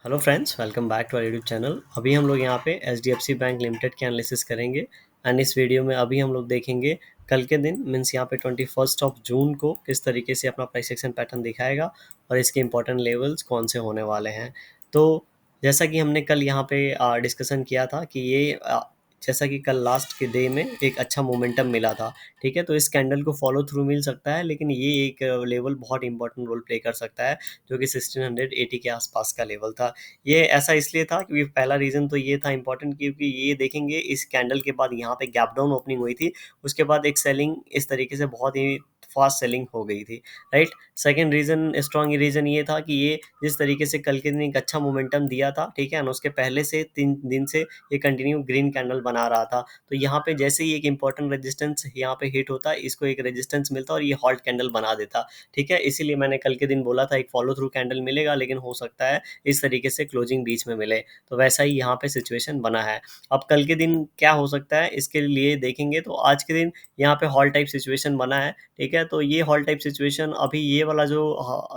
Hello friends, welcome back to our YouTube channel. अभी हम लोग यहाँ पे एच बैंक लिमिटेड के एनालिसिस करेंगे। एंड इस वीडियो में अभी हम लोग देखेंगे कल के दिन मीन्स यहाँ पे 21 जून को किस तरीके से अपना प्राइस एक्शन पैटर्न दिखाएगा और इसके इंपॉर्टेंट लेवल्स कौन से होने वाले हैं। तो जैसा कि हमने कल यहाँ पे डिस्कशन किया था कि जैसा कि कल लास्ट के डे में एक अच्छा मोमेंटम मिला था। ठीक है, तो इस कैंडल को फॉलो थ्रू मिल सकता है, लेकिन ये एक लेवल बहुत इंपॉर्टेंट रोल प्ले कर सकता है जो कि 1680 के आसपास का लेवल था। ये ऐसा इसलिए था क्योंकि पहला रीज़न तो ये था इम्पोर्टेंट, क्योंकि ये देखेंगे इस कैंडल के बाद यहाँ पे गैप डाउन ओपनिंग हुई थी। उसके बाद एक सेलिंग इस तरीके से बहुत ही फास्ट सेलिंग हो गई थी। Right. Second reason, strong reason ये था कि ये जिस तरीके से कल के दिन एक अच्छा मोमेंटम दिया था, ठीक है, और उसके पहले से 3 दिन से ये कंटिन्यू ग्रीन कैंडल बना रहा था। तो यहाँ पे जैसे ही एक इंपॉर्टेंट रेजिस्टेंस यहाँ पे हिट होता, इसको एक रेजिस्टेंस मिलता और ये हॉल्ट कैंडल बना देता। ठीक है, इसीलिए मैंने कल के दिन बोला था एक फॉलो थ्रू कैंडल मिलेगा, लेकिन हो सकता है इस तरीके से क्लोजिंग बीच में मिले। तो वैसा ही यहाँ पे सिचुएशन बना है। अब कल के दिन क्या हो सकता है इसके लिए देखेंगे, तो आज के दिन यहाँ पे हॉल टाइप सिचुएशन बना है। ठीक है, तो ये हॉल टाइप सिचुएशन अभी ये वाला जो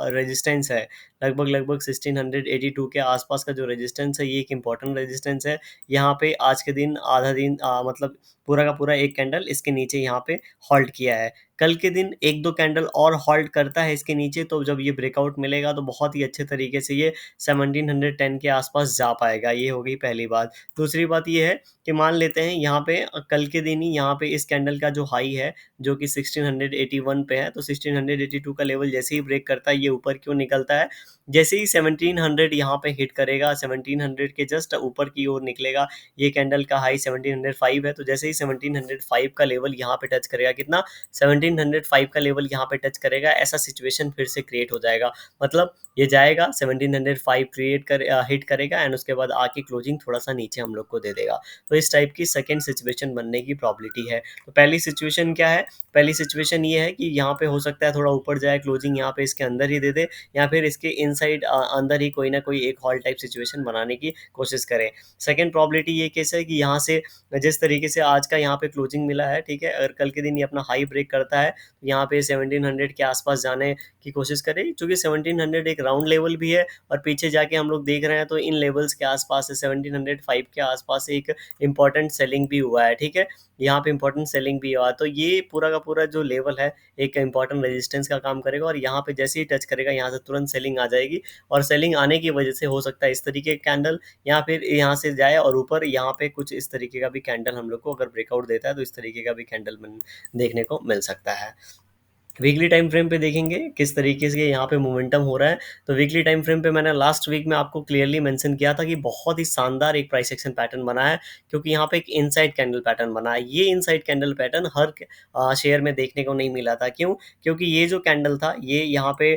रेजिस्टेंस है, लगभग लगभग 1682 के आसपास का जो रेजिस्टेंस है, ये एक इंपॉर्टेंट रेजिस्टेंस है। यहाँ पे आज के दिन आधा दिन मतलब पूरा का पूरा एक कैंडल इसके नीचे यहाँ पे हॉल्ट किया है। कल के दिन एक दो कैंडल और हॉल्ट करता है इसके नीचे, तो जब ये ब्रेकआउट मिलेगा तो बहुत ही अच्छे तरीके से ये 1710 के आसपास जा पाएगा। ये हो गई पहली बात। दूसरी बात ये है कि मान लेते हैं यहाँ पे कल के दिन ही यहाँ पे इस कैंडल का जो हाई है जो कि 1681 पे है, तो 1682 का लेवल जैसे ही ब्रेक करता है ये ऊपर क्यों निकलता है। जैसे ही 1700 यहाँ पे हिट करेगा, 1700 के जस्ट ऊपर की ओर निकलेगा। ये कैंडल का हाई 1705 है, तो जैसे ही 1705 का लेवल यहाँ पे टच करेगा, कितना 1705 का लेवल यहाँ पे टच करेगा, ऐसा सिचुएशन फिर से क्रिएट हो जाएगा। मतलब ये जाएगा 1705 हिट करेगा एंड उसके बाद आके क्लोजिंग थोड़ा सा नीचे हम लोग को दे देगा। तो इस टाइप की सेकेंड सिचुएशन बनने की प्रॉबिलिटी है। तो पहली सिचुएशन क्या है, पहली सिचुएशन ये है कि यहाँ पे हो सकता है थोड़ा ऊपर जाए, क्लोजिंग यहाँ पे इसके अंदर ही दे दे, या फिर इसके इनसाइड अंदर ही कोई ना कोई एक हॉल टाइप सिचुएशन बनाने की कोशिश करें। सेकेंड प्रॉबिलिटी ये केस है कि यहाँ से जिस तरीके से आज का यहाँ पे क्लोजिंग मिला है, ठीक है, अगर कल के दिन ये अपना हाई ब्रेक करता है तो यहाँ पे 1700 के आसपास जाने की कोशिश करें, क्योंकि 1700 एक राउंड लेवल भी है और पीछे जाके हम लोग देख रहे हैं तो इन लेवल्स के आसपास 1705 के आसपास एक इंपॉर्टेंट सेलिंग भी हुआ है। ठीक है, यहाँ पे इंपॉर्टेंट सेलिंग भी हुआ है, तो ये पूरा का पूरा जो लेवल है एक इंपॉर्टेंट रेजिस्टेंस का काम करेगा और यहाँ पे जैसे ही टच करेगा यहाँ से तुरंत सेलिंग आ जाएगी। और सेलिंग आने की वजह से हो सकता है इस तरीके का कैंडल या फिर यहाँ से जाए और ऊपर यहाँ पे कुछ इस तरीके का भी कैंडल हम लोग को अगर ब्रेकआउट देता है तो इस तरीके का भी कैंडल देखने को मिल सकता है। वीकली टाइम फ्रेम पे देखेंगे किस तरीके से यहाँ पे मोमेंटम हो रहा है। तो वीकली टाइम फ्रेम पे मैंने लास्ट वीक में आपको क्लियरली मेंशन किया था कि बहुत ही शानदार एक प्राइस एक्शन पैटर्न बना है, क्योंकि यहाँ पे एक इनसाइड कैंडल पैटर्न बना है। ये इनसाइड कैंडल पैटर्न हर शेयर में देखने को नहीं मिला था। क्यों? क्योंकि ये जो कैंडल था ये यहाँ पे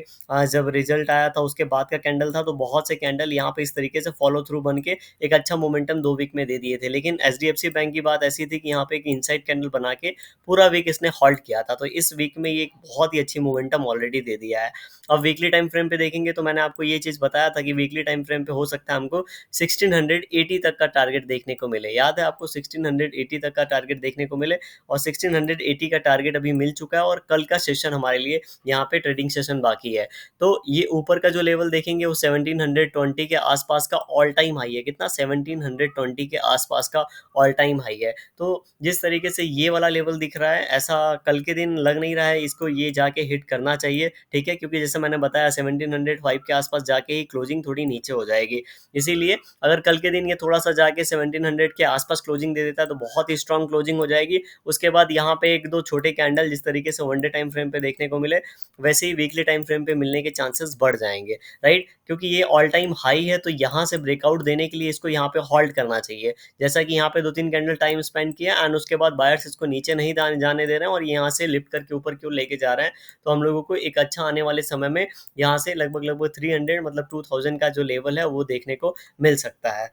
जब रिजल्ट आया था उसके बाद का कैंडल था, तो बहुत से कैंडल यहाँ पे इस तरीके से फॉलो थ्रू बन के एक अच्छा मोमेंटम 2 वीक में दे दिए थे। लेकिन एच बैंक की बात ऐसी थी कि यहाँ पे एक इनसाइड कैंडल बना के पूरा वीक इसने हॉल्ट किया था। तो इस वीक में ये एक बहुत ही अच्छी मोमेंटम ऑलरेडी दे दिया है। अब वीकली टाइम फ्रेम पे देखेंगे तो मैंने आपको ये चीज़ बताया था कि वीकली टाइम फ्रेम पे हो सकता है हमको 1680 तक का टारगेट देखने को मिले। याद है आपको 1680 तक का टारगेट देखने को मिले, और 1680 का टारगेट अभी मिल चुका है और कल का सेशन हमारे लिए यहाँ पे ट्रेडिंग सेशन बाकी है। तो ये ऊपर का जो लेवल देखेंगे वो 1720 के आसपास का ऑल टाइम हाई है। कितना? 1720 के आसपास का ऑल टाइम हाई है। तो जिस तरीके से ये वाला लेवल दिख रहा है, ऐसा कल के दिन लग नहीं रहा है इसको ये जाके हिट करना चाहिए। ठीक है, क्योंकि जैसे मैंने बताया 1705 के आसपास जाके ही क्लोजिंग थोड़ी नीचे हो जाएगी। इसीलिए अगर कल के दिन ये थोड़ा सा जाके 1700 के आसपास क्लोजिंग दे देता है तो बहुत ही स्ट्रांग क्लोजिंग हो जाएगी। उसके बाद यहाँ पे एक दो छोटे कैंडल जिस तरीके से वन डे टाइम फ्रेम पे देखने को मिले, वैसे ही वीकली टाइम फ्रेम पे मिलने के चांसेस बढ़ जाएंगे। राइट, क्योंकि ये ऑल टाइम हाई है, तो यहाँ से ब्रेकआउट देने के लिए इसको यहाँ पे हॉल्ट करना चाहिए। जैसा कि यहाँ पे 2-3 कैंडल टाइम स्पेंड किया एंड उसके बाद बायर्स इसको नीचे नहीं जाने दे रहे हैं और यहाँ से लिफ्ट करके ऊपर क्यों लेके जा रहे हैं। तो हम लोगों को एक अच्छा आने वाले समय में यहाँ से लगभग लगभग 300 मतलब 2000 का जो लेवल है वो देखने को मिल सकता है।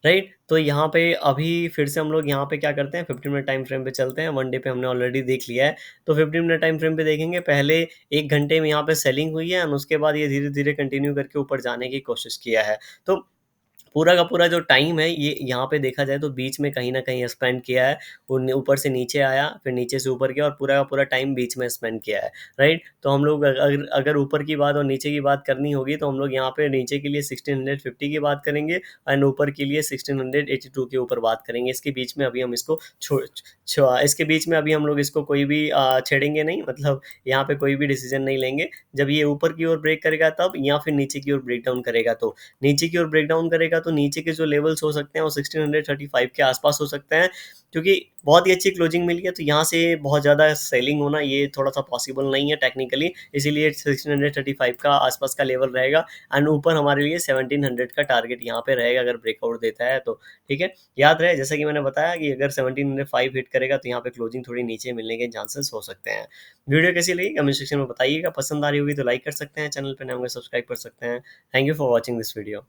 राइट, तो यहाँ पे अभी फिर से हम लोग यहाँ पे क्या करते हैं, 15 मिनट टाइम फ्रेम पे चलते हैं। वन डे पे हमने ऑलरेडी देख लिया है, तो 15 मिनट टाइम फ्रेम पे देखेंगे। पहले 1 घंटे में यहाँ पे सेलिंग हुई है और उसके बाद ये धीरे धीरे कंटिन्यू करके ऊपर जाने की कोशिश किया है। तो पूरा का पूरा जो टाइम है ये यहाँ पे देखा जाए तो बीच में कहीं न कहीं स्पेंड किया है। ऊपर से नीचे आया, फिर नीचे से ऊपर गया और पूरा का पूरा टाइम बीच में स्पेंड किया है, राइट? तो हम लोग अगर अगर ऊपर की बात और नीचे की बात करनी होगी तो हम लोग यहाँ पे नीचे के लिए 1650 की बात करेंगे एंड ऊपर के लिए 1682 के ऊपर बात करेंगे। इसके बीच में अभी हम इसको इसके बीच में अभी हम लोग इसको कोई भी छेड़ेंगे नहीं, मतलब यहाँ पे कोई भी डिसीजन नहीं लेंगे। जब ये ऊपर की ओर ब्रेक करेगा तब, या फिर नीचे की ओर ब्रेक डाउन करेगा तो। नीचे की ओर ब्रेक डाउन करेगा तो नीचे के जो लेवल्स हो सकते हैं वो 1635 के आसपास हो सकते हैं, क्योंकि बहुत ही अच्छी क्लोजिंग मिली है, तो यहाँ से बहुत ज़्यादा सेलिंग होना ये थोड़ा-सा पॉसिबल नहीं है टेक्निकली, इसीलिए 1635 का आसपास का लेवल रहेगा एंड ऊपर हमारे लिए 1700 का टारगेट यहाँ पे रहेगा अगर ब्रेकआउट देता है तो, ठीक है? याद रहे जैसा कि मैंने बताया कि अगर 1705 हिट करेगा तो यहाँ पे क्लोजिंग थोड़ी नीचे मिलने के चांसेस हो सकते हैं। वीडियो कैसी लगी कमेंट सेक्शन में बताइएगा, पसंद आ रही होगी तो लाइक कर सकते हैं, चैनल पे नए होंगे सब्सक्राइब कर सकते हैं। Thank you for watching this video.